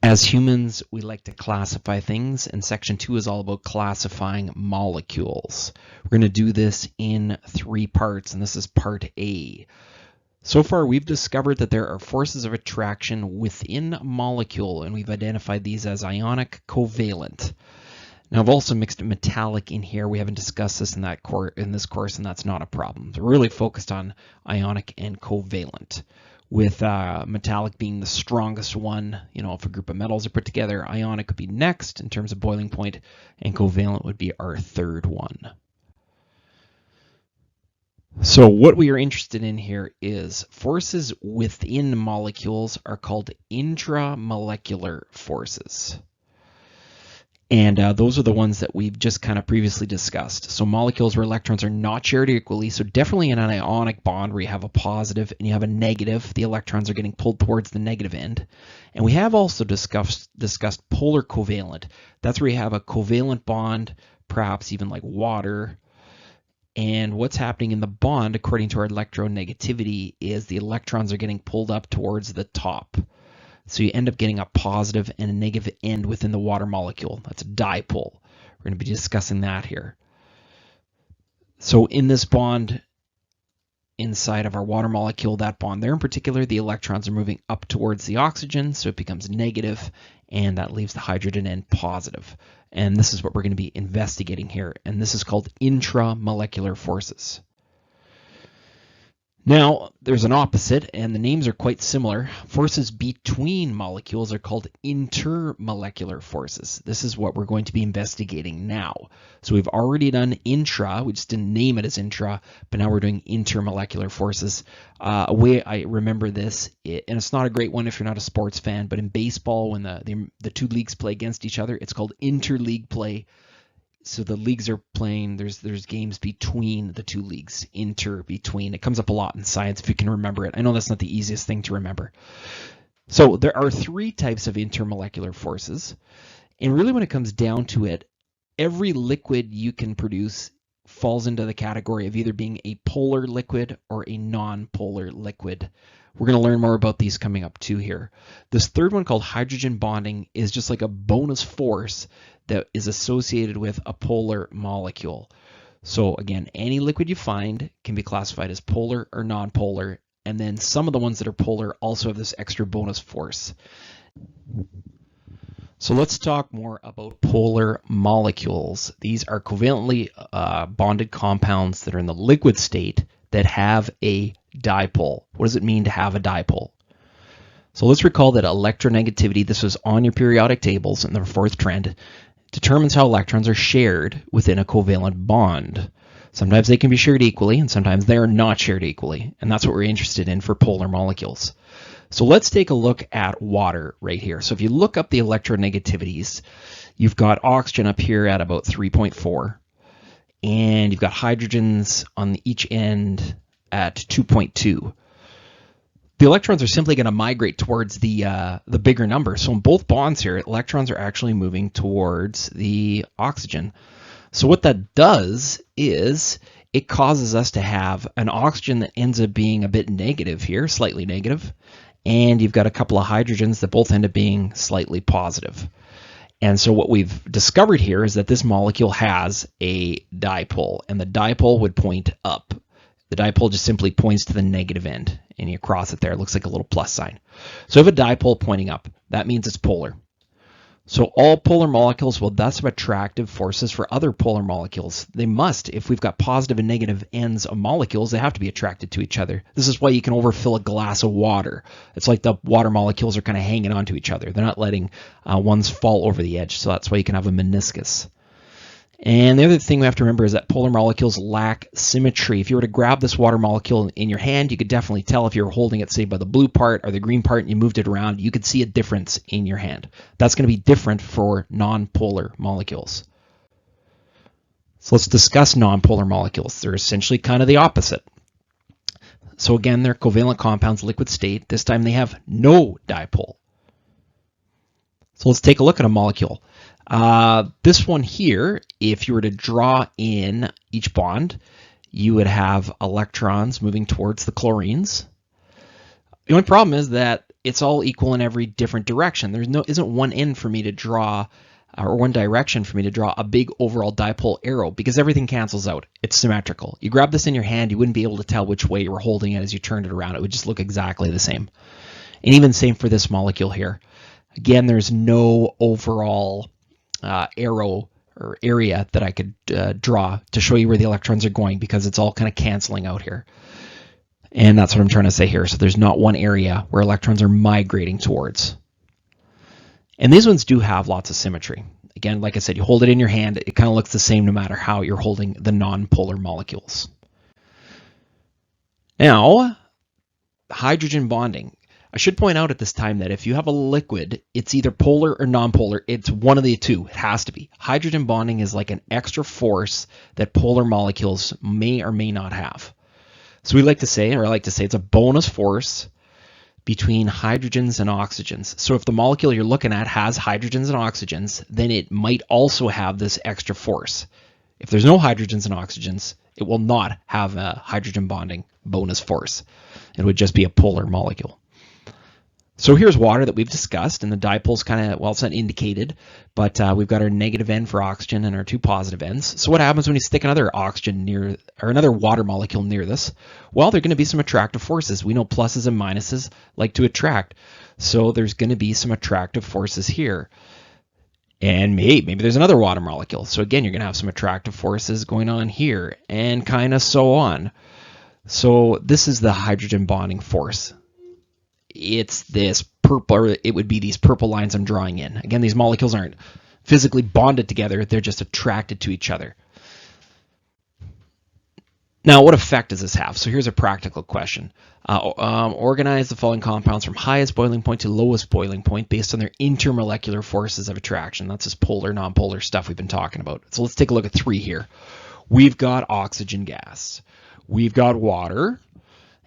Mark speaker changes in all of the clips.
Speaker 1: As humans, we like to classify things, and section 2 is all about classifying molecules. We're going to do this in 3 parts, and this is part A. So far, we've discovered that there are forces of attraction within a molecule, and we've identified these as ionic, covalent. Now, I've also mixed metallic in here. We haven't discussed this in this course, and that's not a problem. So we're really focused on ionic and covalent, with metallic being the strongest one. You know, if a group of metals are put together, ionic would be next in terms of boiling point, and covalent would be our third one. So what we are interested in here is forces within molecules are called intramolecular forces. And those are the ones that we've just kind of previously discussed. So molecules where electrons are not shared equally, so definitely in an ionic bond where you have a positive and you have a negative, the electrons are getting pulled towards the negative end. And we have also discussed polar covalent. That's where you have a covalent bond, perhaps even like water. And what's happening in the bond, according to our electronegativity, is the electrons are getting pulled up towards the top. So you end up getting a positive and a negative end within the water molecule. That's a dipole. We're going to be discussing that here. So in this bond inside of our water molecule, that bond there in particular, the electrons are moving up towards the oxygen, so it becomes negative, and that leaves the hydrogen end positive. And this is what we're going to be investigating here, and this is called intramolecular forces. Now, there's an opposite, and the names are quite similar. Forces between molecules are called intermolecular forces. This is what we're going to be investigating now. So we've already done intra, we just didn't name it as intra, but now we're doing intermolecular forces. A way I remember this, and it's not a great one if you're not a sports fan, but in baseball, when the two leagues play against each other, it's called interleague play. So the leagues are playing, there's games between the two leagues, between. It comes up a lot in science if you can remember it. I know that's not the easiest thing to remember. So there are 3 types of intermolecular forces. And really when it comes down to it, every liquid you can produce falls into the category of either being a polar liquid or a non-polar liquid. We're going to learn more about these coming up too here. This third one, called hydrogen bonding, is just like a bonus force that is associated with a polar molecule. So again, any liquid you find can be classified as polar or non-polar, and then some of the ones that are polar also have this extra bonus force. So let's talk more about polar molecules. These are covalently bonded compounds that are in the liquid state that have a dipole. What does it mean to have a dipole? So let's recall that electronegativity, this was on your periodic tables in the 4th trend, determines how electrons are shared within a covalent bond. Sometimes they can be shared equally, and sometimes they are not shared equally, and that's what we're interested in for polar molecules. So let's take a look at water right here. So if you look up the electronegativities, you've got oxygen up here at about 3.4, and you've got hydrogens on each end at 2.2. The electrons are simply going to migrate towards the bigger number. So in both bonds here, electrons are actually moving towards the oxygen. So what that does is it causes us to have an oxygen that ends up being a bit negative here, slightly negative, and you've got a couple of hydrogens that both end up being slightly positive. And so what we've discovered here is that this molecule has a dipole, and the dipole would point up. The dipole just simply points to the negative end, and you cross it there. It looks like a little plus sign. So if a dipole pointing up, that means it's polar. So all polar molecules will thus have attractive forces for other polar molecules. They must. If we've got positive and negative ends of molecules, they have to be attracted to each other. This is why you can overfill a glass of water. It's like the water molecules are kind of hanging onto each other. They're not letting ones fall over the edge, so that's why you can have a meniscus. And the other thing we have to remember is that polar molecules lack symmetry. If you were to grab this water molecule in your hand, you could definitely tell if you were holding it, say, by the blue part or the green part, and you moved it around, you could see a difference in your hand. That's going to be different for non-polar molecules. So let's discuss non-polar molecules. They're essentially kind of the opposite. So again, they're covalent compounds, liquid state. This time they have no dipole. So let's take a look at a molecule. This one here, if you were to draw in each bond, you would have electrons moving towards the chlorines. The only problem is that it's all equal in every different direction. Isn't one end for me to draw, or one direction for me to draw a big overall dipole arrow, because everything cancels out. It's symmetrical. You grab this in your hand, you wouldn't be able to tell which way you were holding it as you turned it around. It would just look exactly the same. And even same for this molecule here. Again, there's no overall arrow or area that I could draw to show you where the electrons are going, because it's all kind of canceling out here. And that's what I'm trying to say here. So there's not one area where electrons are migrating towards. And these ones do have lots of symmetry. Again, like I said, you hold it in your hand, it kind of looks the same no matter how you're holding the non-polar molecules. Now, hydrogen bonding. I should point out at this time that if you have a liquid, it's either polar or non-polar. It's one of the two. It has to be. Hydrogen bonding is like an extra force that polar molecules may or may not have. So we like to say, or I like to say, it's a bonus force between hydrogens and oxygens. So if the molecule you're looking at has hydrogens and oxygens, then it might also have this extra force. If there's no hydrogens and oxygens, it will not have a hydrogen bonding bonus force. It would just be a polar molecule. So here's water that we've discussed, and the dipole's kind of, well, it's not indicated, but we've got our negative end for oxygen and our two positive ends. So what happens when you stick another oxygen near, or another water molecule near this? Well, there are going to be some attractive forces. We know pluses and minuses like to attract. So there's going to be some attractive forces here. And maybe there's another water molecule. So again, you're going to have some attractive forces going on here, and kind of so on. So this is the hydrogen bonding force. It's this purple, or it would be these purple lines I'm drawing in. Again, these molecules aren't physically bonded together, they're just attracted to each other. Now, what effect does this have? So here's a practical question. Organize the following compounds from highest boiling point to lowest boiling point based on their intermolecular forces of attraction. That's this polar, non-polar stuff we've been talking about. So let's take a look at 3 here. We've got oxygen gas. We've got water.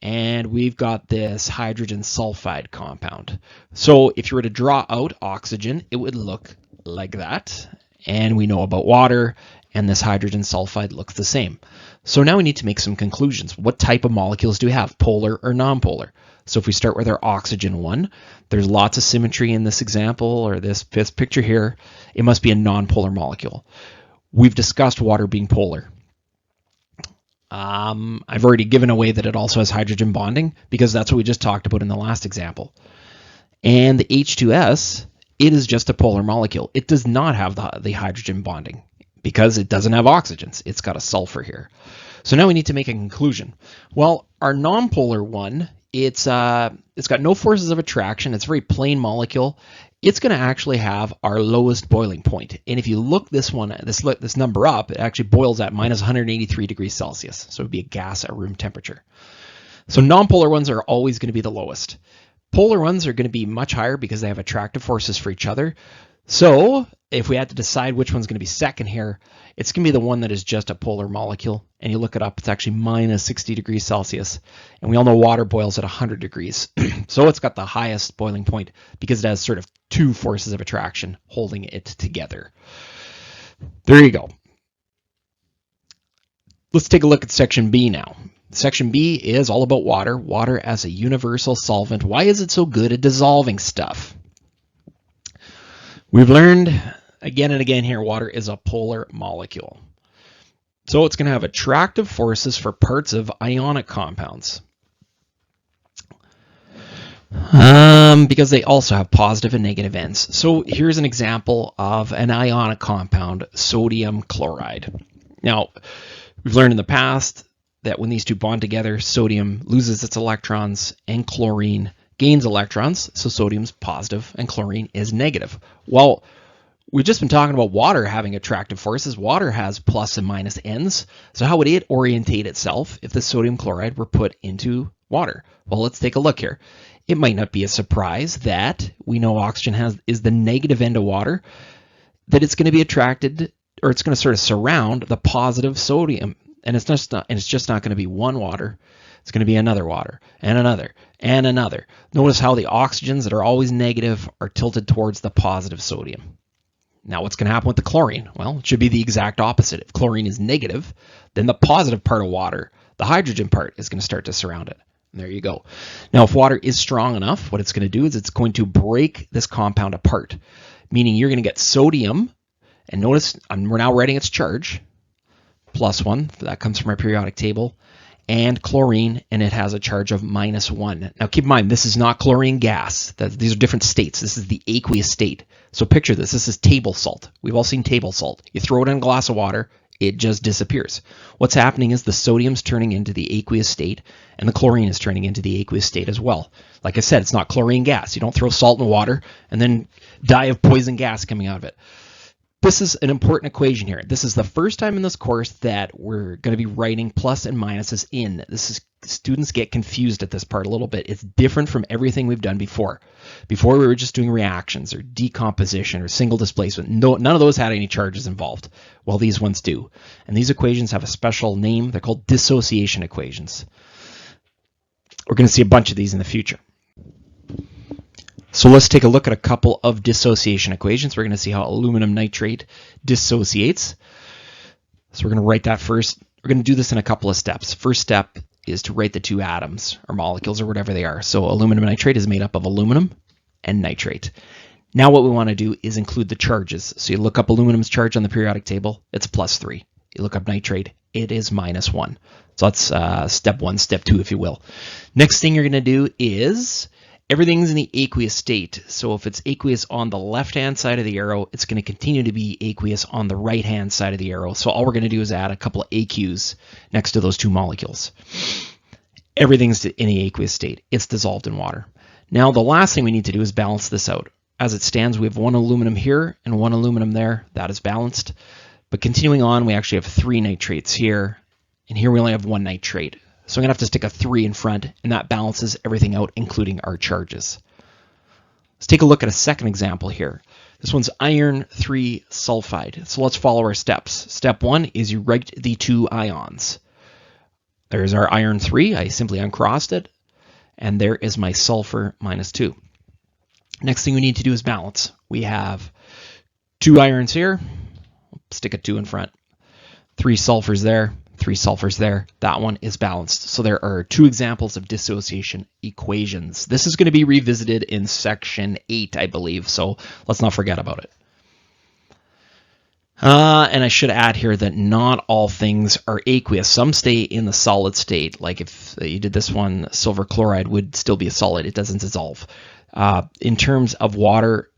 Speaker 1: And we've got this hydrogen sulfide compound. So if you were to draw out oxygen, it would look like that. And we know about water, and this hydrogen sulfide looks the same. So now we need to make some conclusions. What type of molecules do we have, polar or non-polar? So if we start with our oxygen one, there's lots of symmetry in this example, or this picture here. It must be a non-polar molecule. We've discussed water being polar. I've already given away that it also has hydrogen bonding, because that's what we just talked about in the last example. And the H2S, it is just a polar molecule. It does not have the hydrogen bonding because it doesn't have oxygens. It's got a sulfur here. So now we need to make a conclusion. Well, our non-polar one, it's got no forces of attraction. It's a very plain molecule. It's going to actually have our lowest boiling point. And if you look this number up, it actually boils at minus 183 degrees Celsius. So it would be a gas at room temperature. So non-polar ones are always going to be the lowest. Polar ones are going to be much higher because they have attractive forces for each other. So if we had to decide which one's going to be second here, it's going to be the one that is just a polar molecule. And you look it up, it's actually minus 60 degrees Celsius. And we all know water boils at 100 degrees. So it's got the highest boiling point because it has sort of 2 forces of attraction holding it together. There you go. Let's take a look at section B now. Section B is all about water. Water as a universal solvent. Why is it so good at dissolving stuff? We've learned again and again here, water is a polar molecule. So it's going to have attractive forces for parts of ionic compounds. Because they also have positive and negative ends. So here's an example of an ionic compound, sodium chloride. Now, we've learned in the past that when these two bond together, sodium loses its electrons and chlorine gains electrons. So sodium's positive and chlorine is negative. Well, we've just been talking about water having attractive forces. Water has plus and minus ends. So how would it orientate itself if the sodium chloride were put into water? Well, let's take a look here. It might not be a surprise that we know oxygen is the negative end of water, that it's going to be attracted, or it's going to sort of surround the positive sodium. And it's just not going to be one water. It's going to be another water and another and another. Notice how the oxygens that are always negative are tilted towards the positive sodium. Now what's going to happen with the chlorine? Well, it should be the exact opposite. If chlorine is negative, then the positive part of water, the hydrogen part, is going to start to surround it. And there you go. Now, if water is strong enough, what it's going to do is it's going to break this compound apart, meaning you're going to get sodium, and notice we're now writing its charge, +1, that comes from our periodic table, and chlorine, and it has a charge of -1. Now keep in mind, this is not chlorine gas. These are different states. This is the aqueous state. So picture this. This is table salt. We've all seen table salt. You throw it in a glass of water, it just disappears. What's happening is the sodium's turning into the aqueous state, and the chlorine is turning into the aqueous state as well. Like I said, it's not chlorine gas. You don't throw salt in water and then die of poison gas coming out of it. This is an important equation here. This is the first time in this course that we're going to be writing plus and minuses in. Students get confused at this part a little bit. It's different from everything we've done before. Before we were just doing reactions or decomposition or single displacement. None of those had any charges involved. Well, these ones do. And these equations have a special name. They're called dissociation equations. We're going to see a bunch of these in the future. So let's take a look at a couple of dissociation equations. We're going to see how aluminum nitrate dissociates. So we're going to write that first. We're going to do this in a couple of steps. First step is to write the two atoms or molecules or whatever they are. So aluminum nitrate is made up of aluminum and nitrate. Now what we want to do is include the charges. So you look up aluminum's charge on the periodic table, it's +3. You look up nitrate, it is -1. So that's step 1, step 2, if you will. Next thing you're going to do is everything's in the aqueous state. So if it's aqueous on the left-hand side of the arrow, it's going to continue to be aqueous on the right-hand side of the arrow. So all we're going to do is add a couple of AQs next to those two molecules. Everything's in the aqueous state. It's dissolved in water. Now the last thing we need to do is balance this out. As it stands, we have one aluminum here and one aluminum there. That is balanced. But continuing on, we actually have 3 nitrates here. And here we only have 1 nitrate. So I'm going to have to stick a 3 in front, and that balances everything out, including our charges. Let's take a look at a second example here. This one's iron 3 sulfide. So let's follow our steps. Step 1 is you write the 2 ions. There's our iron 3. I simply uncrossed it. And there is my sulfur -2. Next thing we need to do is balance. We have 2 irons here. Stick a 2 in front. 3 sulfurs there. 3 sulfurs there. That one is balanced. So there are 2 examples of dissociation equations. This is going to be revisited in section 8, I believe. So let's not forget about it. And I should add here that not all things are aqueous. Some stay in the solid state. Like if you did this one, silver chloride would still be a solid. It doesn't dissolve. In terms of water,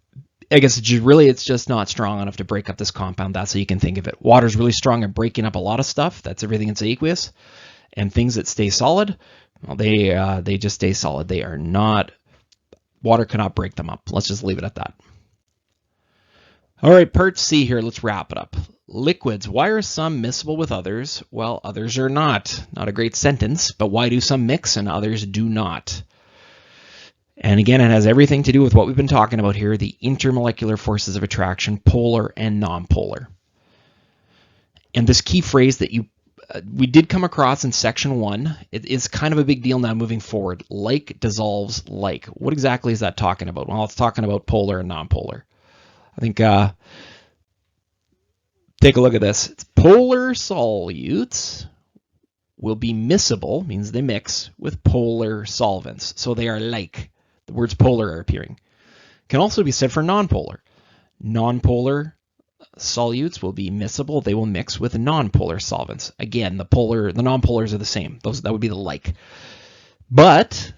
Speaker 1: I guess it's just not strong enough to break up this compound. That's how you can think of it. Water is really strong at breaking up a lot of stuff. That's everything that's aqueous. And things that stay solid, well, they just stay solid. They are not, water cannot break them up. Let's just leave it at that. All right, part C here, let's wrap it up. Liquids, why are some miscible with others? Well, others are not. Not a great sentence, but why do some mix and others do not? And again, it has everything to do with what we've been talking about here, the intermolecular forces of attraction, polar and nonpolar. And this key phrase that we did come across in section 1, it is kind of a big deal now moving forward. Like dissolves like. What exactly is that talking about? Well, it's talking about polar and nonpolar. I think, take a look at this. It's polar solutes will be miscible, means they mix, with polar solvents. So they are like. The words polar are appearing. Can also be said for nonpolar. Nonpolar solutes will be miscible. They will mix with nonpolar solvents. Again, the nonpolars are the same. That would be the like. But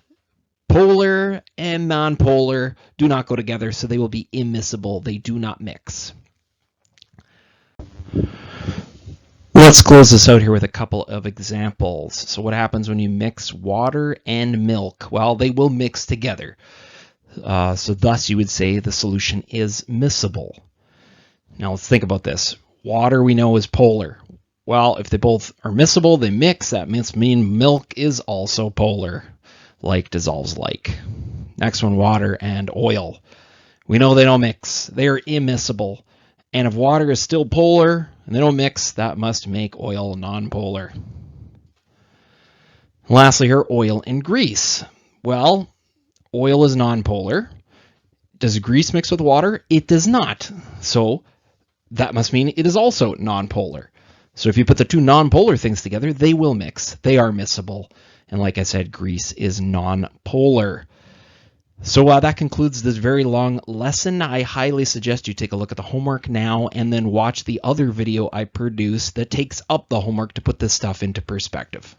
Speaker 1: polar and nonpolar do not go together, so they will be immiscible. They do not mix. Let's close this out here with a couple of examples. So what happens when you mix water and milk? Well, they will mix together. So thus you would say the solution is miscible. Now let's think about this. Water we know is polar. Well, if they both are miscible, they mix. That must mean milk is also polar. Like dissolves like. Next one, water and oil. We know they don't mix. They are immiscible. And if water is still polar and they don't mix, that must make oil nonpolar. Lastly here, oil and grease. Well, oil is nonpolar. Does grease mix with water? It does not. So that must mean it is also nonpolar. So if you put the 2 nonpolar things together, they will mix. They are miscible. And like I said, Greece is non-polar. So that concludes this very long lesson. I highly suggest you take a look at the homework now and then watch the other video I produced that takes up the homework to put this stuff into perspective.